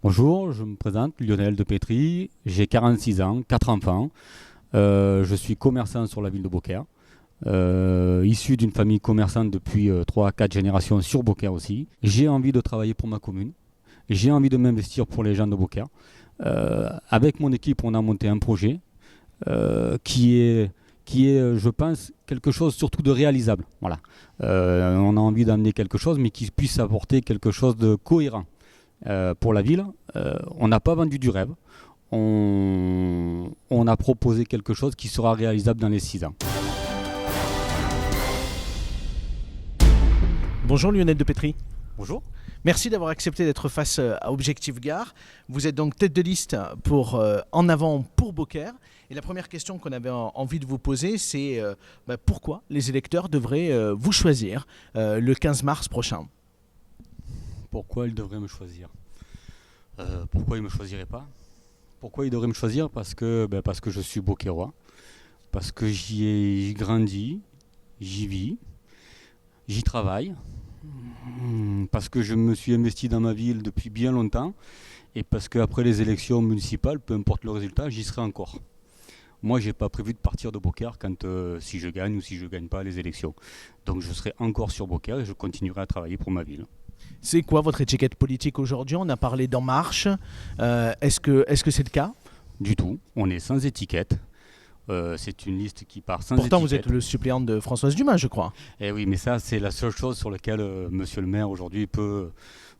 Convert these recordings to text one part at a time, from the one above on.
Bonjour, je me présente, Lionel de Pétry, j'ai 46 ans, 4 enfants, je suis commerçant sur la ville de Beaucaire, issu d'une famille commerçante depuis 3 à 4 générations sur Beaucaire aussi. J'ai envie de travailler pour ma commune, j'ai envie de m'investir pour les gens de Beaucaire. Avec mon équipe, on a monté un projet qui est, je pense, quelque chose surtout de réalisable. Voilà. On a envie d'amener quelque chose, mais qui puisse apporter quelque chose de cohérent pour la ville. On n'a pas vendu du rêve. On a proposé quelque chose qui sera réalisable dans les 6 ans. Bonjour Lionel de Pétry. Bonjour. Merci d'avoir accepté d'être face à Objectif Gare. Vous êtes donc tête de liste pour En avant pour Beaucaire. Et la première question qu'on avait envie de vous poser, c'est pourquoi les électeurs devraient vous choisir le 15 mars prochain? Pourquoi ils devraient me choisir? Pourquoi ils ne me choisiraient pas? Pourquoi ils devraient me choisir? Parce que je suis beaucairois, parce que j'y ai grandi, j'y vis, j'y travaille, parce que je me suis investi dans ma ville depuis bien longtemps, et parce qu'après les élections municipales, peu importe le résultat, j'y serai encore. Moi, j'ai pas prévu de partir de Beaucaire si je gagne ou si je gagne pas les élections. Donc je serai encore sur Beaucaire et je continuerai à travailler pour ma ville. C'est quoi votre étiquette politique aujourd'hui? On a parlé d'En Marche. Est-ce que c'est le cas? Du tout, on est sans étiquette. C'est une liste qui part sans Pourtant, étiquette. vous êtes le suppléant de Françoise Dumas, je crois. Eh oui, mais ça, c'est la seule chose sur laquelle monsieur le maire aujourd'hui peut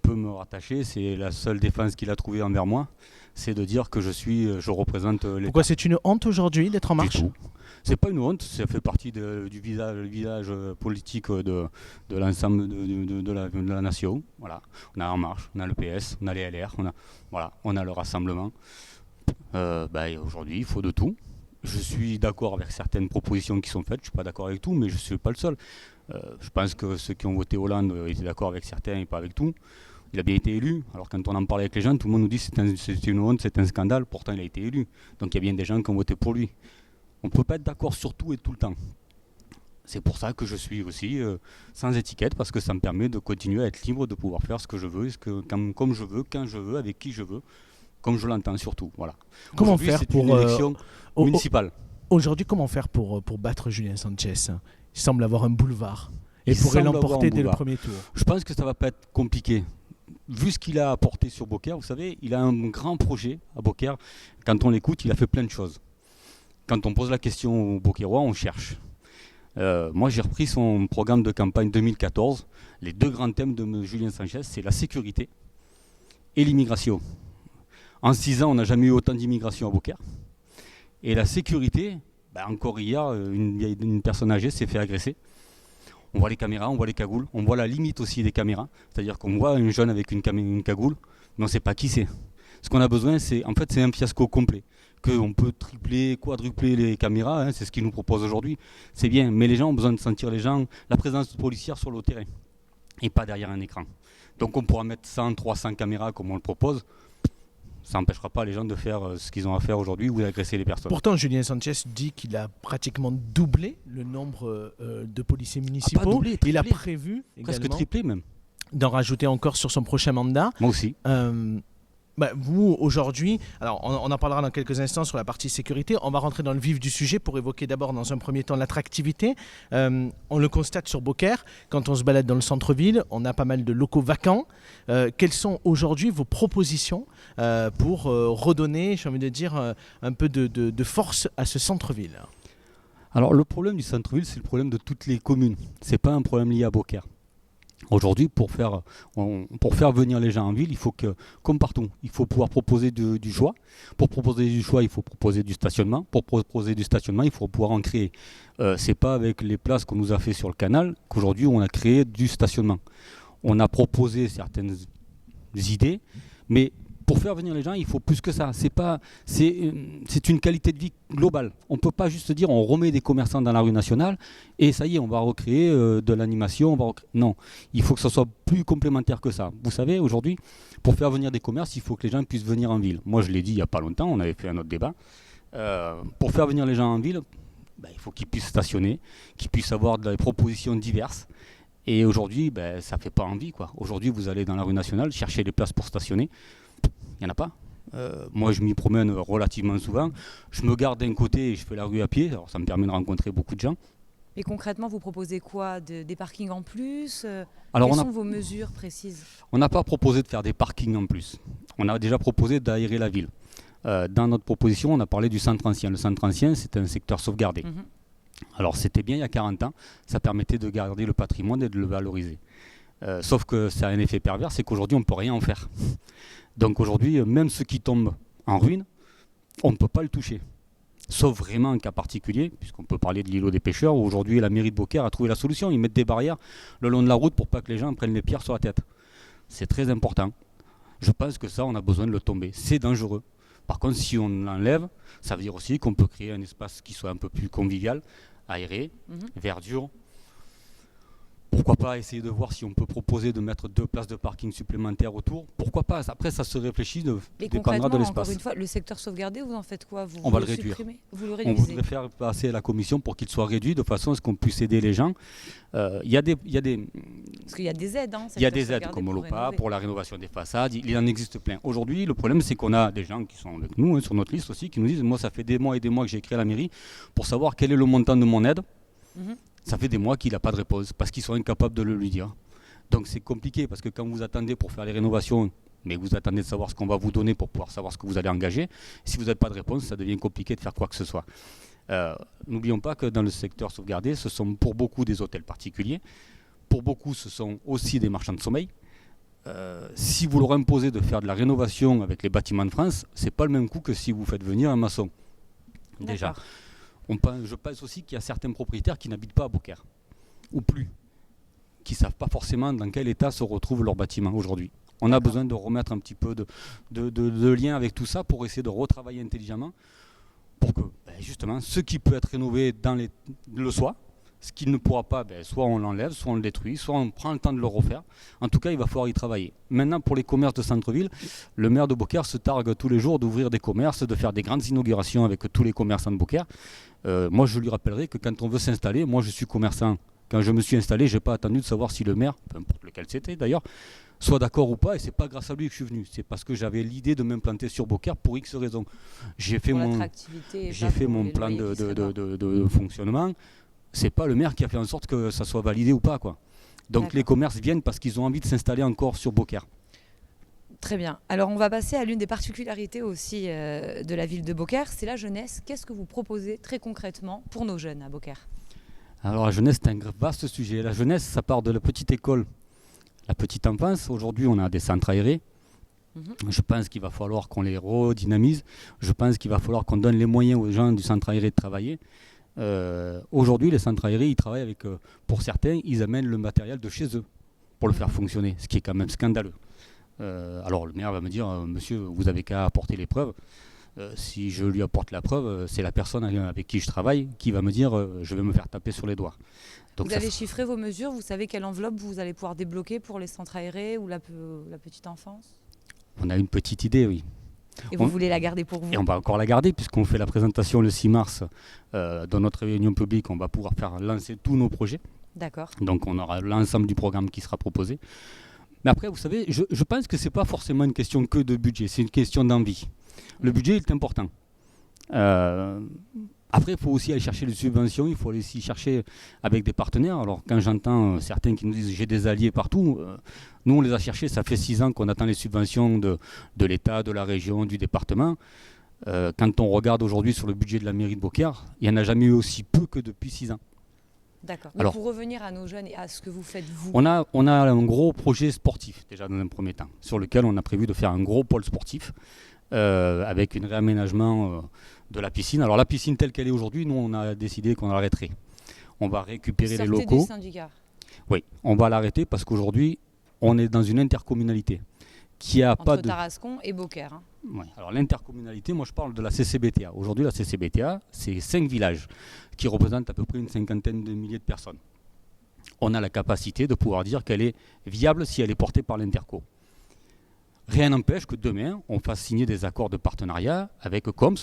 me rattacher. C'est la seule défense qu'il a trouvée envers moi. C'est de dire que je représente l'État. Pourquoi c'est une honte aujourd'hui d'être En Marche? Du tout. C'est pas une honte, ça fait partie du visage politique de l'ensemble de la nation. Voilà. On a En Marche, on a le PS, on a les LR, on a le Rassemblement. Aujourd'hui, il faut de tout. Je suis d'accord avec certaines propositions qui sont faites, je ne suis pas d'accord avec tout, mais je ne suis pas le seul. Je pense que ceux qui ont voté Hollande étaient d'accord avec certains et pas avec tout. Il a bien été élu, alors quand on en parlait avec les gens, tout le monde nous dit que c'est une honte, c'est un scandale, pourtant il a été élu. Donc il y a bien des gens qui ont voté pour lui. On ne peut pas être d'accord sur tout et tout le temps. C'est pour ça que je suis aussi sans étiquette, parce que ça me permet de continuer à être libre, de pouvoir faire ce que je veux, comme je veux, quand je veux, avec qui je veux, comme je l'entends surtout. Voilà. Comment faire pour une élection municipale. Aujourd'hui, comment faire pour battre Julien Sanchez? Il semble avoir un boulevard et pourrait l'emporter dès le premier tour. Je pense que ça ne va pas être compliqué. Vu ce qu'il a apporté sur Beaucaire, vous savez, il a un grand projet à Beaucaire. Quand on l'écoute, il a fait plein de choses. Quand on pose la question aux Beaucairois, on cherche. Moi, j'ai repris son programme de campagne 2014. Les 2 grands thèmes de Julien Sanchez, c'est la sécurité et l'immigration. En 6 ans, on n'a jamais eu autant d'immigration à Beaucaire. Et la sécurité, encore hier, une personne âgée s'est fait agresser. On voit les caméras, on voit les cagoules, on voit la limite aussi des caméras. C'est-à-dire qu'on voit un jeune avec une cagoule, mais on ne sait pas qui c'est. Ce qu'on a besoin, c'est un fiasco complet. Qu'on peut tripler, quadrupler les caméras, c'est ce qu'ils nous proposent aujourd'hui. C'est bien, mais les gens ont besoin de sentir la présence policière sur le terrain, et pas derrière un écran. Donc on pourra mettre 100, 300 caméras comme on le propose. Ça n'empêchera pas les gens de faire ce qu'ils ont à faire aujourd'hui ou d'agresser les personnes. Pourtant, Julien Sanchez dit qu'il a pratiquement doublé le nombre de policiers municipaux. Pas doublé, il a prévu presque triplé même. D'en rajouter encore sur son prochain mandat. Moi aussi. Vous, aujourd'hui, alors on en parlera dans quelques instants sur la partie sécurité. On va rentrer dans le vif du sujet pour évoquer d'abord dans un premier temps l'attractivité. On le constate sur Beaucaire, quand on se balade dans le centre-ville, on a pas mal de locaux vacants. Quelles sont aujourd'hui vos propositions pour redonner, j'ai envie de dire, un peu de force à ce centre-ville? Alors le problème du centre-ville, c'est le problème de toutes les communes. C'est pas un problème lié à Beaucaire. Aujourd'hui, pour faire venir les gens en ville, il faut que, comme partout, il faut pouvoir proposer du choix. Pour proposer du choix, il faut proposer du stationnement. Pour proposer du stationnement, il faut pouvoir en créer. C'est pas avec les places qu'on nous a fait sur le canal qu'aujourd'hui on a créé du stationnement. On a proposé certaines idées, mais pour faire venir les gens, il faut plus que ça. C'est une qualité de vie globale. On ne peut pas juste se dire on remet des commerçants dans la rue nationale et ça y est, on va recréer de l'animation. Non, il faut que ça soit plus complémentaire que ça. Vous savez, aujourd'hui, pour faire venir des commerces, il faut que les gens puissent venir en ville. Moi, je l'ai dit il n'y a pas longtemps, on avait fait un autre débat. Pour faire venir les gens en ville, il faut qu'ils puissent stationner, qu'ils puissent avoir des propositions diverses. Et aujourd'hui, ça ne fait pas envie, quoi. Aujourd'hui, vous allez dans la rue nationale chercher des places pour stationner. Il n'y en a pas. Moi, je m'y promène relativement souvent. Je me garde d'un côté et je fais la rue à pied. Alors, ça me permet de rencontrer beaucoup de gens. Et concrètement, vous proposez quoi? Des parkings en plus? Alors, Quelles sont vos mesures précises? on n'a pas proposé de faire des parkings en plus. On a déjà proposé d'aérer la ville. Dans notre proposition, on a parlé du centre ancien. Le centre ancien, c'est un secteur sauvegardé. Alors, c'était bien il y a 40 ans. Ça permettait de garder le patrimoine et de le valoriser. Sauf que ça a un effet pervers, c'est qu'aujourd'hui, on ne peut rien en faire. Donc aujourd'hui, même ceux qui tombent en ruine, on ne peut pas le toucher. Sauf vraiment en cas particulier, puisqu'on peut parler de l'îlot des pêcheurs, où aujourd'hui la mairie de Beaucaire a trouvé la solution. Ils mettent des barrières le long de la route pour pas que les gens prennent les pierres sur la tête. C'est très important. Je pense que ça, on a besoin de le tomber. C'est dangereux. Par contre, si on l'enlève, ça veut dire aussi qu'on peut créer un espace qui soit un peu plus convivial, aéré, verdure. Pourquoi pas essayer de voir si on peut proposer de mettre 2 places de parking supplémentaires autour. Pourquoi pas? Après, ça se réfléchit, dépendra de l'espace. Encore une fois, le secteur sauvegardé, vous en faites quoi? On va le réduire. Vous le On réduisez? voudrait faire passer à la commission pour qu'il soit réduit de façon à ce qu'on puisse aider les gens. Parce qu'il y a des aides. Il y a des aides comme l'OPA pour la rénovation des façades. Il en existe plein. Aujourd'hui, le problème, c'est qu'on a des gens qui sont avec nous, sur notre liste aussi, qui nous disent, moi, ça fait des mois et des mois que j'ai écrit à la mairie pour savoir quel est le montant de mon aide. Ça fait des mois qu'il n'a pas de réponse parce qu'ils sont incapables de le lui dire. Donc c'est compliqué parce que quand vous attendez pour faire les rénovations, mais vous attendez de savoir ce qu'on va vous donner pour pouvoir savoir ce que vous allez engager, si vous n'avez pas de réponse, ça devient compliqué de faire quoi que ce soit. N'oublions pas que dans le secteur sauvegardé, ce sont pour beaucoup des hôtels particuliers, pour beaucoup ce sont aussi des marchands de sommeil. Si vous leur imposez de faire de la rénovation avec les bâtiments de France, c'est pas le même coût que si vous faites venir un maçon. Déjà. Je pense aussi qu'il y a certains propriétaires qui n'habitent pas à Beaucaire, ou plus, qui ne savent pas forcément dans quel état se retrouve leur bâtiment aujourd'hui. On a besoin de remettre un petit peu de lien avec tout ça pour essayer de retravailler intelligemment, pour que justement ce qui peut être rénové le soit, ce qui ne pourra pas, soit on l'enlève, soit on le détruit, soit on prend le temps de le refaire. En tout cas, il va falloir y travailler. Maintenant, pour les commerces de centre-ville, le maire de Beaucaire se targue tous les jours d'ouvrir des commerces, de faire des grandes inaugurations avec tous les commerçants de Beaucaire. Moi, je lui rappellerai que quand on veut s'installer, moi je suis commerçant. Quand je me suis installé, je n'ai pas attendu de savoir si le maire, peu importe lequel c'était d'ailleurs, soit d'accord ou pas, et c'est pas grâce à lui que je suis venu. C'est parce que j'avais l'idée de m'implanter sur Beaucaire pour X raisons. J'ai fait mon plan de fonctionnement. C'est pas le maire qui a fait en sorte que ça soit validé ou pas, quoi. Donc les commerces viennent parce qu'ils ont envie de s'installer encore sur Beaucaire. Très bien. Alors on va passer à l'une des particularités aussi de la ville de Beaucaire, c'est la jeunesse. Qu'est-ce que vous proposez très concrètement pour nos jeunes à Beaucaire? Alors la jeunesse, c'est un vaste sujet. La jeunesse, ça part de la petite école, la petite enfance. Aujourd'hui, on a des centres aérés. Je pense qu'il va falloir qu'on les redynamise. Je pense qu'il va falloir qu'on donne les moyens aux gens du centre aéré de travailler. Aujourd'hui, les centres aérés, ils travaillent avec, pour certains, ils amènent le matériel de chez eux pour le faire fonctionner, ce qui est quand même scandaleux. Alors le maire va me dire, monsieur, vous avez qu'à apporter les preuves. Si je lui apporte la preuve, c'est la personne avec qui je travaille qui va me dire, je vais me faire taper sur les doigts. Donc vous avez chiffré vos mesures, vous savez quelle enveloppe vous allez pouvoir débloquer pour les centres aérés ou la petite enfance? On a une petite idée, oui. Et vous voulez la garder pour vous? Et on va encore la garder puisqu'on fait la présentation le 6 mars dans notre réunion publique. On va pouvoir faire lancer tous nos projets. D'accord. Donc on aura l'ensemble du programme qui sera proposé. Mais après, vous savez, je pense que ce n'est pas forcément une question que de budget, c'est une question d'envie. Le budget est important. Après, il faut aussi aller chercher des subventions, il faut aller aussi chercher avec des partenaires. Alors quand j'entends certains qui nous disent j'ai des alliés partout, nous on les a cherchés, ça fait 6 ans qu'on attend les subventions de l'État, de la région, du département. Quand on regarde aujourd'hui sur le budget de la mairie de Beaucaire, il n'y en a jamais eu aussi peu que depuis 6 ans. D'accord. Alors, pour revenir à nos jeunes et à ce que vous faites vous. On a un gros projet sportif déjà dans un premier temps, sur lequel on a prévu de faire un gros pôle sportif avec un réaménagement de la piscine. Alors la piscine telle qu'elle est aujourd'hui, nous on a décidé qu'on l'arrêterait. On va récupérer les locaux. Du syndicat. Oui, on va l'arrêter parce qu'aujourd'hui on est dans une intercommunalité qui a entre Tarascon et Beaucaire. Hein. Ouais. Alors l'intercommunalité, moi je parle de la CCBTA. Aujourd'hui la CCBTA, c'est 5 villages qui représentent à peu près une cinquantaine de milliers de personnes. On a la capacité de pouvoir dire qu'elle est viable si elle est portée par l'interco. Rien n'empêche que demain, on fasse signer des accords de partenariat avec Coms,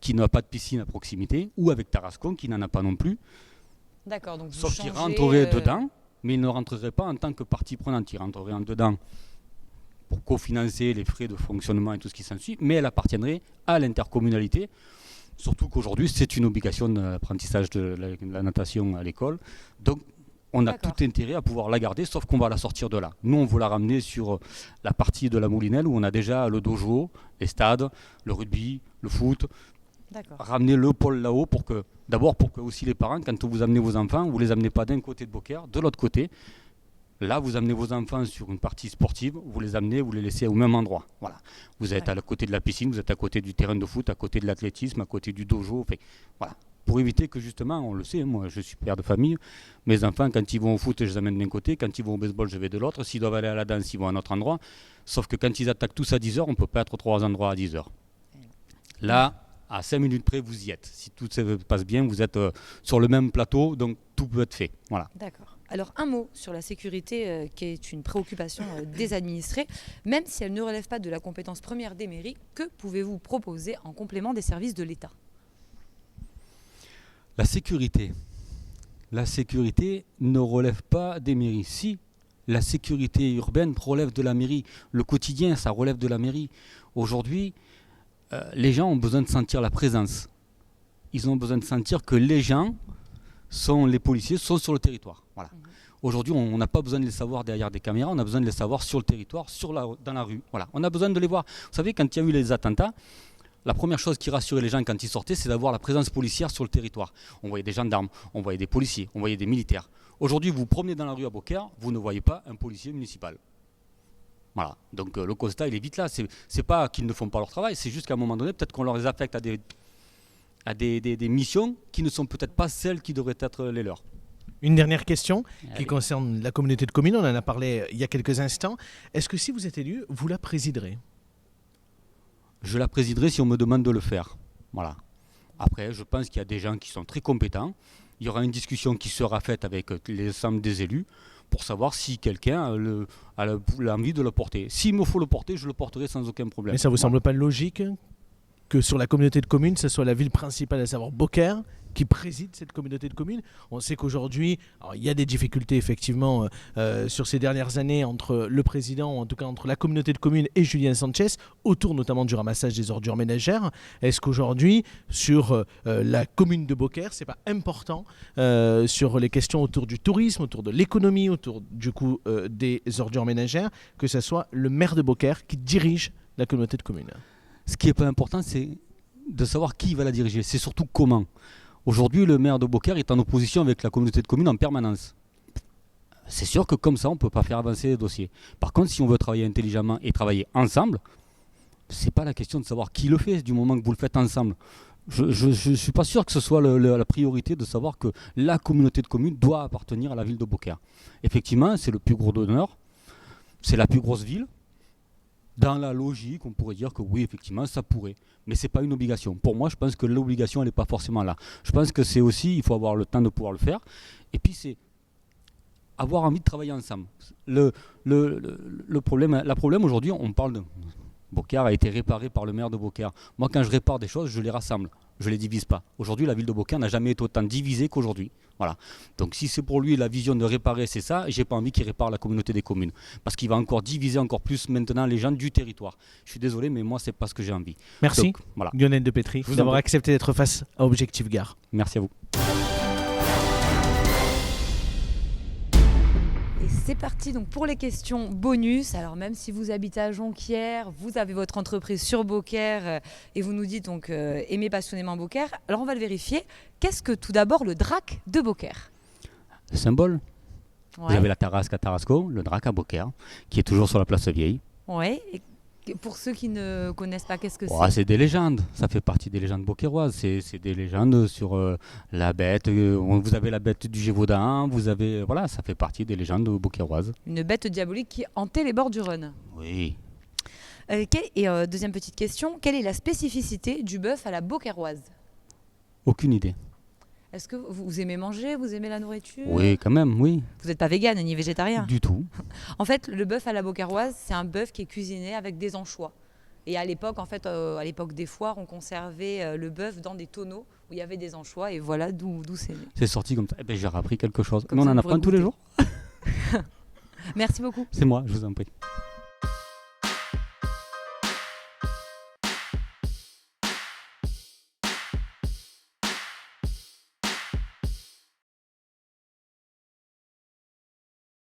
qui n'a pas de piscine à proximité, ou avec Tarascon, qui n'en a pas non plus. D'accord, donc sauf qu'ils rentreraient dedans, mais ils ne rentreraient pas en tant que partie prenante. Ils rentreraient en dedans pour cofinancer les frais de fonctionnement et tout ce qui s'ensuit, mais elle appartiendrait à l'intercommunalité. Surtout qu'aujourd'hui, c'est une obligation d'apprentissage de la natation à l'école. Donc, on a D'accord. tout intérêt à pouvoir la garder, sauf qu'on va la sortir de là. Nous, on veut la ramener sur la partie de la Moulinelle où on a déjà le dojo, les stades, le rugby, le foot. D'accord. Ramener le pôle là-haut pour que aussi les parents, quand vous amenez vos enfants, vous les amenez pas d'un côté de Beaucaire, de l'autre côté. Là, vous amenez vos enfants sur une partie sportive, vous les amenez, vous les laissez au même endroit. Voilà. Vous êtes à côté de la piscine, vous êtes à côté du terrain de foot, à côté de l'athlétisme, à côté du dojo. Enfin, voilà. Pour éviter que justement, on le sait, moi je suis père de famille, mes enfants quand ils vont au foot, je les amène d'un côté, quand ils vont au baseball, je vais de l'autre, s'ils doivent aller à la danse, ils vont à un autre endroit. Sauf que quand ils attaquent tous à 10h, on ne peut pas être aux 3 endroits à 10h. Là, à 5 minutes près, vous y êtes. Si tout se passe bien, vous êtes sur le même plateau, donc tout peut être fait. Voilà. D'accord. Alors un mot sur la sécurité qui est une préoccupation des administrés, même si elle ne relève pas de la compétence première des mairies, que pouvez-vous proposer en complément des services de l'État ? La sécurité ne relève pas des mairies. Si la sécurité urbaine relève de la mairie, le quotidien, ça relève de la mairie. Aujourd'hui, les gens ont besoin de sentir la présence. Ils ont besoin de sentir que les gens les policiers sont sur le territoire. Voilà. Aujourd'hui, on n'a pas besoin de les savoir derrière des caméras, on a besoin de les savoir sur le territoire, dans la rue. Voilà. On a besoin de les voir. Vous savez, quand il y a eu les attentats, la première chose qui rassurait les gens quand ils sortaient, c'est d'avoir la présence policière sur le territoire. On voyait des gendarmes, on voyait des policiers, on voyait des militaires. Aujourd'hui, vous vous promenez dans la rue à Beaucaire, vous ne voyez pas un policier municipal. Voilà. Donc le constat, il est vite là. C'est pas qu'ils ne font pas leur travail, c'est juste qu'à un moment donné, peut-être qu'on leur les affecte à des missions qui ne sont peut-être pas celles qui devraient être les leurs. Une dernière question qui Allez. concerne la communauté de communes. On en a parlé il y a quelques instants. Est-ce que si vous êtes élu, vous la présiderez ? Je la présiderai si on me demande de le faire. Voilà. Après, je pense qu'il y a des gens qui sont très compétents. Il y aura une discussion qui sera faite avec l'ensemble des élus pour savoir si quelqu'un a l'envie de le porter. S'il me faut le porter, je le porterai sans aucun problème. Mais ça vous semble pas logique que sur la communauté de communes, ce soit la ville principale, à savoir Beaucaire, qui préside cette communauté de communes. On sait qu'aujourd'hui, il y a des difficultés effectivement sur ces dernières années entre le président, ou en tout cas entre la communauté de communes et Julien Sanchez, autour notamment du ramassage des ordures ménagères. Est-ce qu'aujourd'hui, sur la commune de Beaucaire, c'est pas important sur les questions autour du tourisme, autour de l'économie, autour du coup des ordures ménagères, que ce soit le maire de Beaucaire qui dirige la communauté de communes? Ce qui n'est pas important, c'est de savoir qui va la diriger. C'est surtout comment. Aujourd'hui, le maire de Beaucaire est en opposition avec la communauté de communes en permanence. C'est sûr que comme ça, on ne peut pas faire avancer les dossiers. Par contre, si on veut travailler intelligemment et travailler ensemble, ce n'est pas la question de savoir qui le fait du moment que vous le faites ensemble. Je ne suis pas sûr que ce soit la priorité de savoir que la communauté de communes doit appartenir à la ville de Beaucaire. Effectivement, c'est le plus gros donneur, c'est la plus grosse ville. Dans la logique, on pourrait dire que oui, effectivement, ça pourrait. Mais ce n'est pas une obligation. Pour moi, je pense que l'obligation, elle n'est pas forcément là. Je pense que c'est aussi, il faut avoir le temps de pouvoir le faire. Et puis, c'est avoir envie de travailler ensemble. Le problème aujourd'hui, on parle de... Beaucaire a été réparé par le maire de Beaucaire. Moi, quand je répare des choses, je les rassemble. Je ne les divise pas. Aujourd'hui, la ville de Beaucaire n'a jamais été autant divisée qu'aujourd'hui. Voilà. Donc si c'est pour lui la vision de réparer, c'est ça, j'ai pas envie qu'il répare la communauté des communes. Parce qu'il va encore diviser encore plus maintenant les gens du territoire. Je suis désolé, mais moi, c'est pas ce que j'ai envie. Merci, Donc, voilà. Lionel Depetri, vous en d'avoir prie. accepté d'être face à Objectif Gare. Merci à vous. Et c'est parti donc pour les questions bonus. Alors même si vous habitez à Jonquière, vous avez votre entreprise sur Beaucaire et vous nous dites donc aimer passionnément Beaucaire. Alors on va le vérifier. Qu'est-ce que tout d'abord le DRAC de Beaucaire ? Le symbole. Ouais. Vous avez la Tarasque à Tarasco, le Drac à Beaucaire, qui est toujours sur la place Vieille. Ouais. Et pour ceux qui ne connaissent pas, qu'est-ce que Oh, c'est des légendes, ça fait partie des légendes beaucairoises. C'est des légendes sur la bête. Vous avez la bête du Gévaudan, vous avez. Voilà, ça fait partie des légendes beaucairoises. Une bête diabolique qui hantait les bords du Rhône. Oui. Deuxième petite question, quelle est la spécificité du bœuf à la beaucairoise ? Aucune idée. Est-ce que vous aimez manger, vous aimez la nourriture ? Oui, quand même, oui. Vous n'êtes pas végane ni végétarien ? Du tout. En fait, le bœuf à la beaucairoise, c'est un bœuf qui est cuisiné avec des anchois. Et à l'époque, à l'époque des foires, on conservait le bœuf dans des tonneaux où il y avait des anchois. Et voilà d'où c'est né. C'est sorti comme ça. Eh ben, j'ai appris quelque chose. Comme Mais on ça, en vous apprend pourrez tous les goûter. jours. Merci beaucoup. C'est moi, je vous en prie.